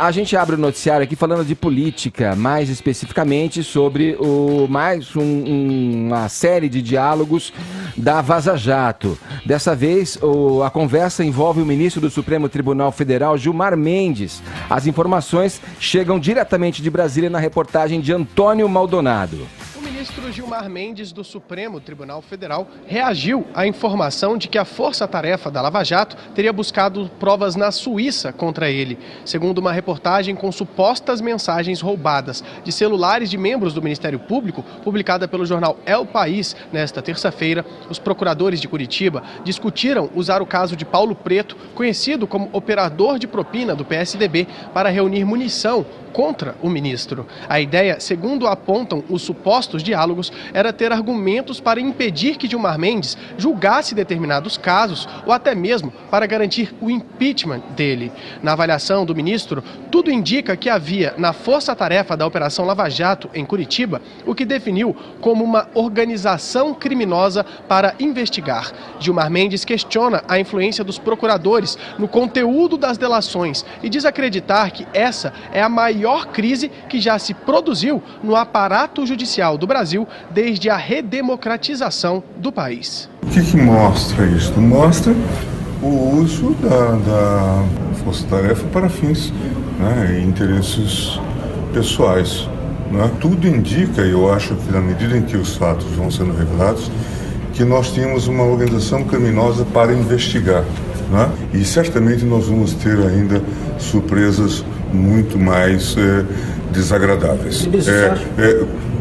A gente abre o noticiário aqui falando de política, mais especificamente sobre uma série de diálogos da Vaza Jato. Dessa vez, a conversa envolve o ministro do Supremo Tribunal Federal, Gilmar Mendes. As informações chegam diretamente de Brasília na reportagem de Antônio Maldonado. O ministro Gilmar Mendes, do Supremo Tribunal Federal, reagiu à informação de que a Força-Tarefa da Lava Jato teria buscado provas na Suíça contra ele. Segundo uma reportagem com supostas mensagens roubadas de celulares de membros do Ministério Público, publicada pelo jornal El País nesta terça-feira, os procuradores de Curitiba discutiram usar o caso de Paulo Preto, conhecido como operador de propina do PSDB, para reunir munição contra o ministro. A ideia, segundo apontam os supostos diálogos, era ter argumentos para impedir que Gilmar Mendes julgasse determinados casos ou até mesmo para garantir o impeachment dele. Na avaliação do ministro, tudo indica que havia na força-tarefa da Operação Lava Jato em Curitiba o que definiu como uma organização criminosa para investigar. Gilmar Mendes questiona a influência dos procuradores no conteúdo das delações e diz acreditar que essa é a maior crise que já se produziu no aparato judicial do Brasil desde a redemocratização do país. O que mostra isso? Mostra o uso da força-tarefa para fins, e interesses pessoais. Tudo indica, e eu acho que na medida em que os fatos vão sendo revelados, que nós tínhamos uma organização criminosa para investigar. E certamente nós vamos ter ainda surpresas muito mais desagradáveis.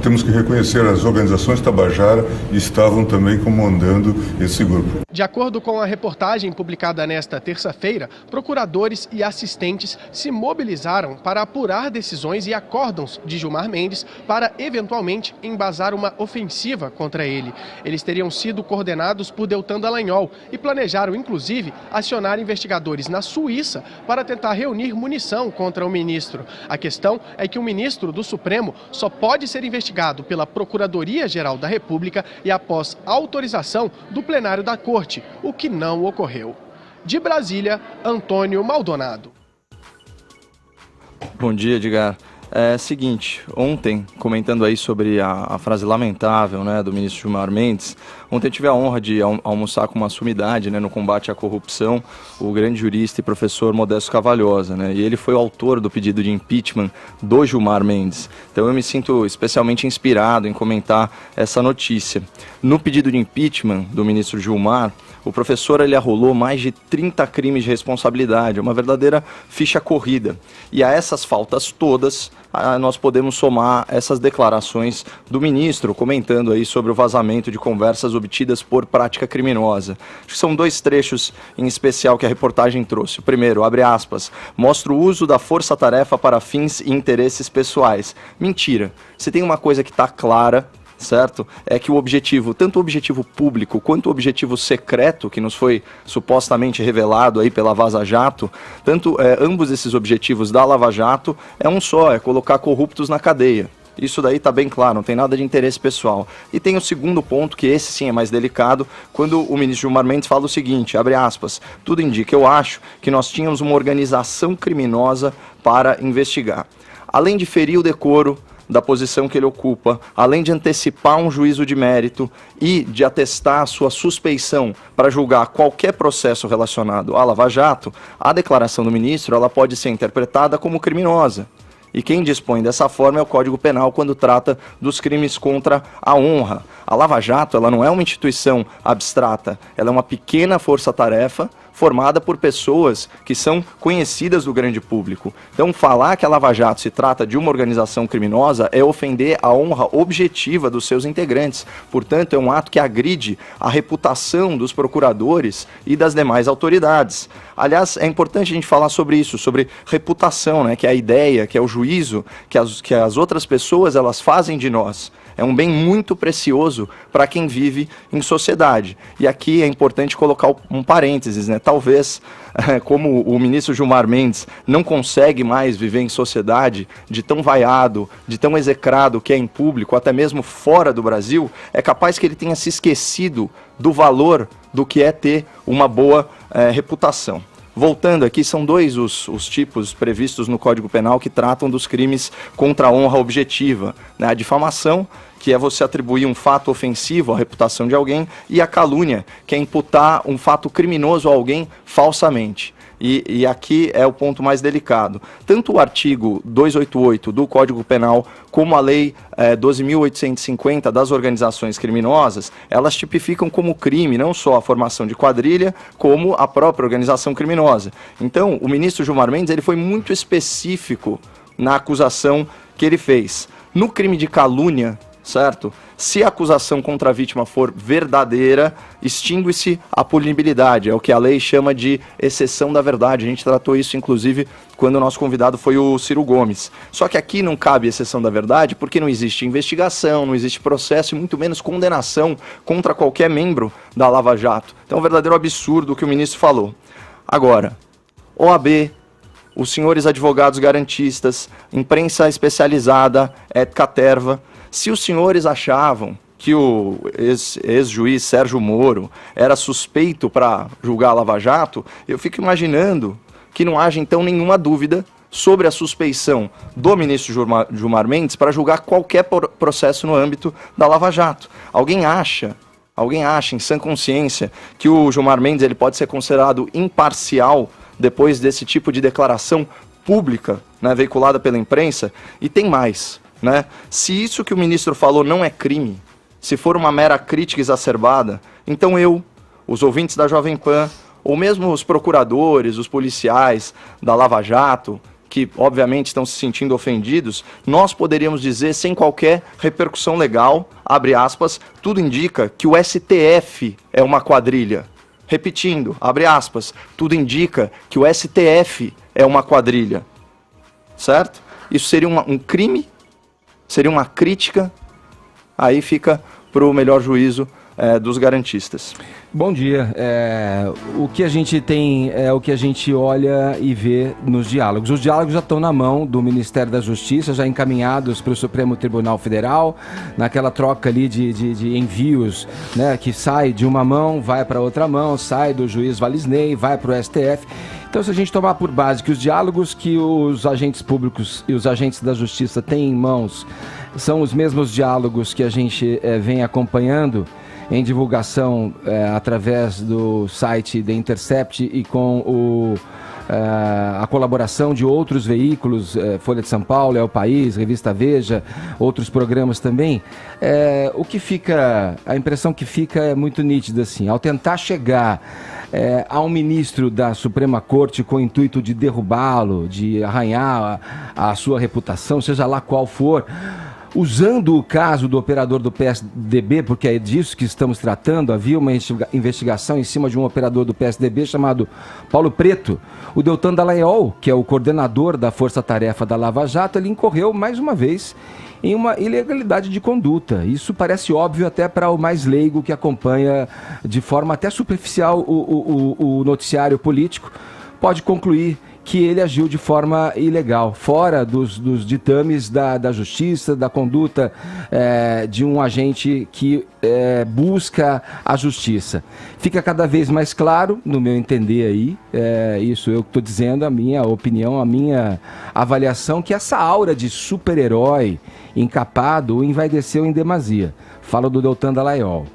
Temos que reconhecer, as organizações Tabajara estavam também comandando esse grupo. De acordo com a reportagem publicada nesta terça-feira, procuradores e assistentes se mobilizaram para apurar decisões e acórdãos de Gilmar Mendes para, eventualmente, embasar uma ofensiva contra ele. Eles teriam sido coordenados por Deltan Dallagnol e planejaram, inclusive, acionar investigadores na Suíça para tentar reunir munição contra o ministro. A questão é que o ministro do Supremo só pode ser investigado pela Procuradoria-Geral da República e após autorização do plenário da Corte, o que não ocorreu. De Brasília, Antônio Maldonado. Bom dia, Edgar. Seguinte, ontem, comentando aí sobre a frase lamentável, do ministro Gilmar Mendes, ontem eu tive a honra de almoçar com uma sumidade, no combate à corrupção, o grande jurista e professor Modesto Cavalhosa, e ele foi o autor do pedido de impeachment do Gilmar Mendes. Então eu me sinto especialmente inspirado em comentar essa notícia. No pedido de impeachment do ministro Gilmar, o professor arrolou mais de 30 crimes de responsabilidade, uma verdadeira ficha corrida. E a essas faltas todas, nós podemos somar essas declarações do ministro, comentando aí sobre o vazamento de conversas obtidas por prática criminosa. Acho que são dois trechos em especial que a reportagem trouxe. O primeiro, abre aspas, mostra o uso da força-tarefa para fins e interesses pessoais. Mentira. Se tem uma coisa que está clara, certo? É que o objetivo, tanto o objetivo público quanto o objetivo secreto, que nos foi supostamente revelado aí pela Vaza Jato, ambos esses objetivos da Lava Jato é um só, é colocar corruptos na cadeia. Isso daí está bem claro, não tem nada de interesse pessoal. E tem o segundo ponto, que esse sim é mais delicado, quando o ministro Gilmar Mendes fala o seguinte, abre aspas, tudo indica, eu acho que nós tínhamos uma organização criminosa para investigar. Além de ferir o decoro da posição que ele ocupa, além de antecipar um juízo de mérito e de atestar a sua suspeição para julgar qualquer processo relacionado à Lava Jato, a declaração do ministro ela pode ser interpretada como criminosa. E quem dispõe dessa forma é o Código Penal quando trata dos crimes contra a honra. A Lava Jato ela não é uma instituição abstrata, ela é uma pequena força-tarefa formada por pessoas que são conhecidas do grande público. Então, falar que a Lava Jato se trata de uma organização criminosa é ofender a honra objetiva dos seus integrantes. Portanto, é um ato que agride a reputação dos procuradores e das demais autoridades. Aliás, é importante a gente falar sobre isso, sobre reputação, que é a ideia, que é o juízo que as outras pessoas elas fazem de nós. É um bem muito precioso para quem vive em sociedade. E aqui é importante colocar um parênteses, Talvez, como o ministro Gilmar Mendes não consegue mais viver em sociedade de tão vaiado, de tão execrado que é em público, até mesmo fora do Brasil, é capaz que ele tenha se esquecido do valor do que é ter uma boa reputação. voltando aqui, são dois os tipos previstos no Código Penal que tratam dos crimes contra a honra objetiva, né? A difamação, que é você atribuir um fato ofensivo à reputação de alguém, e a calúnia, que é imputar um fato criminoso a alguém falsamente. E aqui é o ponto mais delicado. Tanto o artigo 288 do Código Penal como a Lei 12.850 das organizações criminosas, elas tipificam como crime não só a formação de quadrilha, como a própria organização criminosa. Então, o ministro Gilmar Mendes ele foi muito específico na acusação que ele fez. No crime de calúnia, certo? Se a acusação contra a vítima for verdadeira, extingue-se a punibilidade, é o que a lei chama de exceção da verdade. A gente tratou isso, inclusive, quando o nosso convidado foi o Ciro Gomes. Só que aqui não cabe exceção da verdade, porque não existe investigação, não existe processo e muito menos condenação contra qualquer membro da Lava Jato. Então é um verdadeiro absurdo o que o ministro falou. Agora, OAB, os senhores advogados garantistas, imprensa especializada, Ética Terva, se os senhores achavam que o ex-juiz Sérgio Moro era suspeito para julgar a Lava Jato, eu fico imaginando que não haja então nenhuma dúvida sobre a suspeição do ministro Gilmar Mendes para julgar qualquer processo no âmbito da Lava Jato. Alguém acha em sã consciência que o Gilmar Mendes ele pode ser considerado imparcial depois desse tipo de declaração pública, né, veiculada pela imprensa? E tem mais. Né? Se isso que o ministro falou não é crime, se for uma mera crítica exacerbada, então os ouvintes da Jovem Pan, ou mesmo os procuradores, os policiais da Lava Jato, que obviamente estão se sentindo ofendidos, nós poderíamos dizer sem qualquer repercussão legal, abre aspas, tudo indica que o STF é uma quadrilha. Repetindo, abre aspas, tudo indica que o STF é uma quadrilha. Certo? Isso seria um crime? Seria uma crítica, aí fica para o melhor juízo dos garantistas. Bom dia. O que a gente tem é o que a gente olha e vê nos diálogos. Os diálogos já estão na mão do Ministério da Justiça, já encaminhados para o Supremo Tribunal Federal, naquela troca ali de envios, né, que sai de uma mão, vai para outra mão, sai do juiz Valisney, vai para o STF. Então, se a gente tomar por base que os diálogos que os agentes públicos e os agentes da justiça têm em mãos são os mesmos diálogos que a gente vem acompanhando em divulgação através do site The Intercept e com a colaboração de outros veículos, Folha de São Paulo, É o País, Revista Veja, outros programas também, a impressão que fica é muito nítida, assim, ao tentar chegar a um ministro da Suprema Corte com o intuito de derrubá-lo, de arranhar a sua reputação, seja lá qual for, usando o caso do operador do PSDB, porque é disso que estamos tratando, havia uma investigação em cima de um operador do PSDB chamado Paulo Preto. O Deltan Dallagnol, que é o coordenador da Força Tarefa da Lava Jato, ele incorreu mais uma vez em uma ilegalidade de conduta. Isso parece óbvio até para o mais leigo que acompanha de forma até superficial o noticiário político, pode concluir que ele agiu de forma ilegal, fora dos ditames da justiça, da conduta de um agente que busca a justiça. Fica cada vez mais claro, no meu entender aí, isso eu estou dizendo, a minha opinião, a minha avaliação, que essa aura de super-herói encapado o envaideceu em demasia. Falo do Deltan Dallagnol.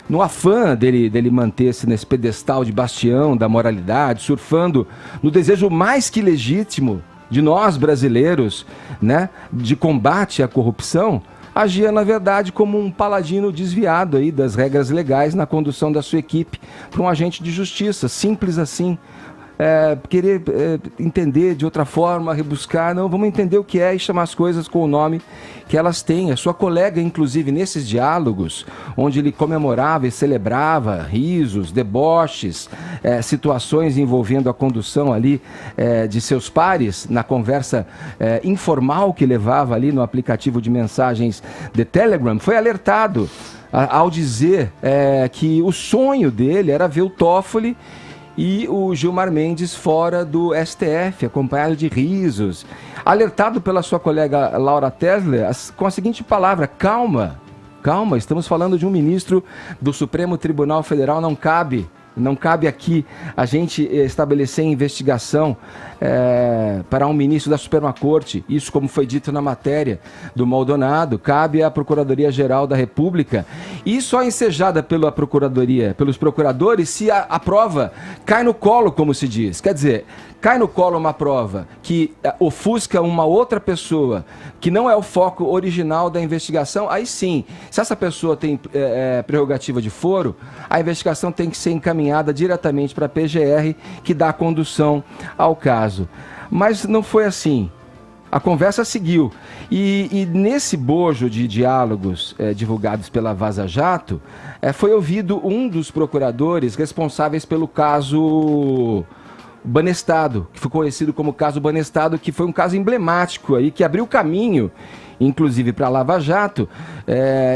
No afã dele manter-se nesse pedestal de bastião da moralidade, surfando no desejo mais que legítimo de nós brasileiros, né, de combate à corrupção, agia na verdade como um paladino desviado aí das regras legais na condução da sua equipe para um agente de justiça, simples assim. Querer entender de outra forma, rebuscar, não, vamos entender o que é e chamar as coisas com o nome que elas têm. A sua colega, inclusive, nesses diálogos, onde ele comemorava e celebrava risos, deboches, situações envolvendo a condução ali de seus pares, na conversa informal que levava ali no aplicativo de mensagens de Telegram, foi alertado ao dizer que o sonho dele era ver o Toffoli e o Gilmar Mendes fora do STF, acompanhado de risos. Alertado pela sua colega Laura Tesler, com a seguinte palavra: calma, calma, estamos falando de um ministro do Supremo Tribunal Federal, não cabe Não cabe aqui a gente estabelecer investigação para um ministro da Suprema Corte. Isso, como foi dito na matéria do Maldonado, cabe à Procuradoria-Geral da República. E só ensejada pela Procuradoria, pelos procuradores, se a prova cai no colo, como se diz. Quer dizer, cai no colo uma prova que ofusca uma outra pessoa, que não é o foco original da investigação, aí sim, se essa pessoa tem prerrogativa de foro, a investigação tem que ser encaminhada diretamente para a PGR, que dá a condução ao caso. Mas não foi assim. A conversa seguiu. E nesse bojo de diálogos divulgados pela Vaza Jato, foi ouvido um dos procuradores responsáveis pelo caso Banestado, que foi conhecido como caso Banestado, que foi um caso emblemático aí, que abriu caminho, inclusive para a Lava Jato.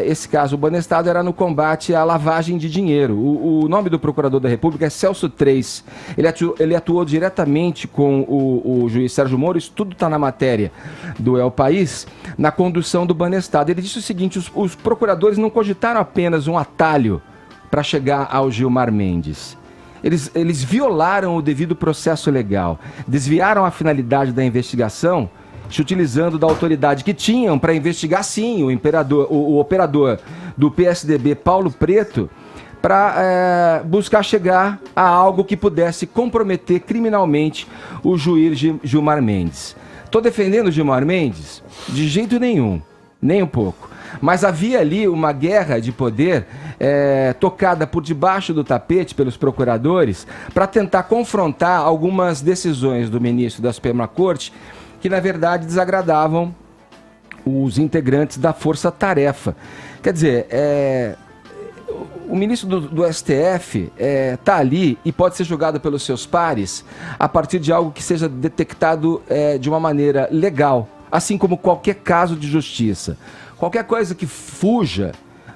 Esse caso Banestado era no combate à lavagem de dinheiro. O nome do procurador da República é Celso Treis. Ele atuou diretamente com o juiz Sérgio Moro, isso tudo está na matéria do El País, na condução do Banestado. Ele disse o seguinte: os procuradores não cogitaram apenas um atalho para chegar ao Gilmar Mendes. Eles violaram o devido processo legal, desviaram a finalidade da investigação, se utilizando da autoridade que tinham para investigar, sim, o operador do PSDB, Paulo Preto, para buscar chegar a algo que pudesse comprometer criminalmente o juiz Gilmar Mendes. Estou defendendo o Gilmar Mendes? De jeito nenhum, nem um pouco. Mas havia ali uma guerra de poder tocada por debaixo do tapete pelos procuradores para tentar confrontar algumas decisões do ministro da Suprema Corte que, na verdade, desagradavam os integrantes da Força Tarefa. Quer dizer, o ministro do STF está ali e pode ser julgado pelos seus pares a partir de algo que seja detectado de uma maneira legal, assim como qualquer caso de justiça. Qualquer coisa que fuja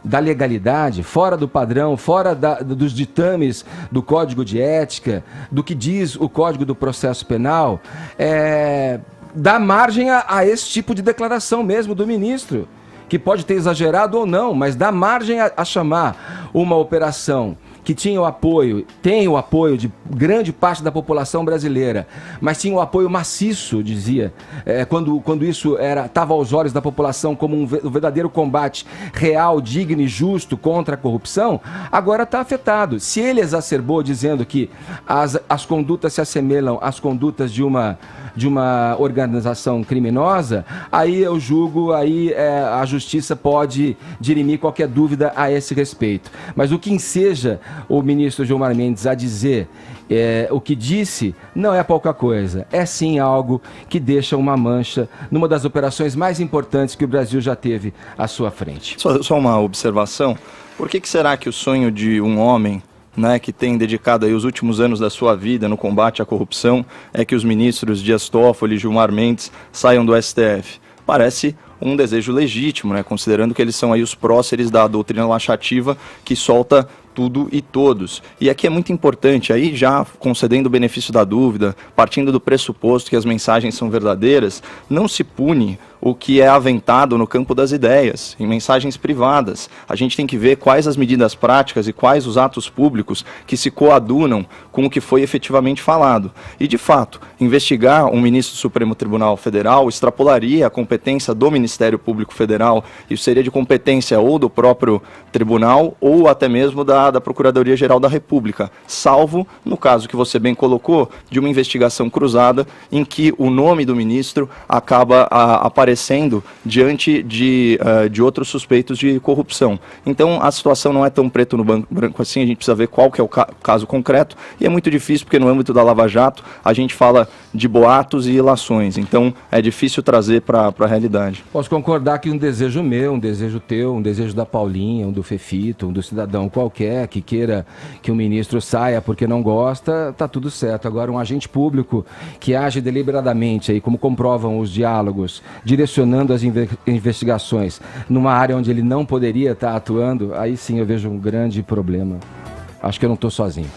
da legalidade, fora do padrão, fora dos ditames do Código de Ética, do que diz o Código do Processo Penal, dá margem a esse tipo de declaração mesmo do ministro, que pode ter exagerado ou não, mas dá margem a chamar uma operação que tem o apoio de grande parte da população brasileira, mas tinha o apoio maciço, dizia, quando isso estava aos olhos da população como um verdadeiro combate real, digno e justo contra a corrupção, agora está afetado. Se ele exacerbou dizendo que as condutas se assemelham às condutas de uma organização criminosa, aí eu julgo, aí a justiça pode dirimir qualquer dúvida a esse respeito. Mas o que enseja o ministro Gilmar Mendes a dizer o que disse não é pouca coisa. É sim algo que deixa uma mancha numa das operações mais importantes que o Brasil já teve à sua frente. Só uma observação. Por que será que o sonho de um homem, né, que tem dedicado aí os últimos anos da sua vida no combate à corrupção, é que os ministros Dias Toffoli e Gilmar Mendes saiam do STF? Parece um desejo legítimo, né, considerando que eles são aí os próceres da doutrina laxativa que solta tudo e todos. E aqui é muito importante, aí já concedendo o benefício da dúvida, partindo do pressuposto que as mensagens são verdadeiras, não se pune o que é aventado no campo das ideias, em mensagens privadas. A gente tem que ver quais as medidas práticas e quais os atos públicos que se coadunam com o que foi efetivamente falado. E, de fato, investigar um ministro do Supremo Tribunal Federal extrapolaria a competência do Ministério Público Federal. Isso seria de competência ou do próprio tribunal ou até mesmo da Procuradoria-Geral da República, salvo, no caso que você bem colocou, de uma investigação cruzada em que o nome do ministro acaba aparecendo diante de outros suspeitos de corrupção. Então, a situação não é tão preto no branco assim, a gente precisa ver qual que é o caso concreto, e é muito difícil porque no âmbito da Lava Jato a gente fala de boatos e ilações, então é difícil trazer para a realidade. Posso concordar que um desejo meu, um desejo teu, um desejo da Paulinha, um do Fefito, um do cidadão qualquer que queira que o ministro saia porque não gosta, tá tudo certo. Agora, um agente público que age deliberadamente, aí, como comprovam os diálogos, direcionando as investigações numa área onde ele não poderia estar atuando, aí sim eu vejo um grande problema. Acho que eu não estou sozinho.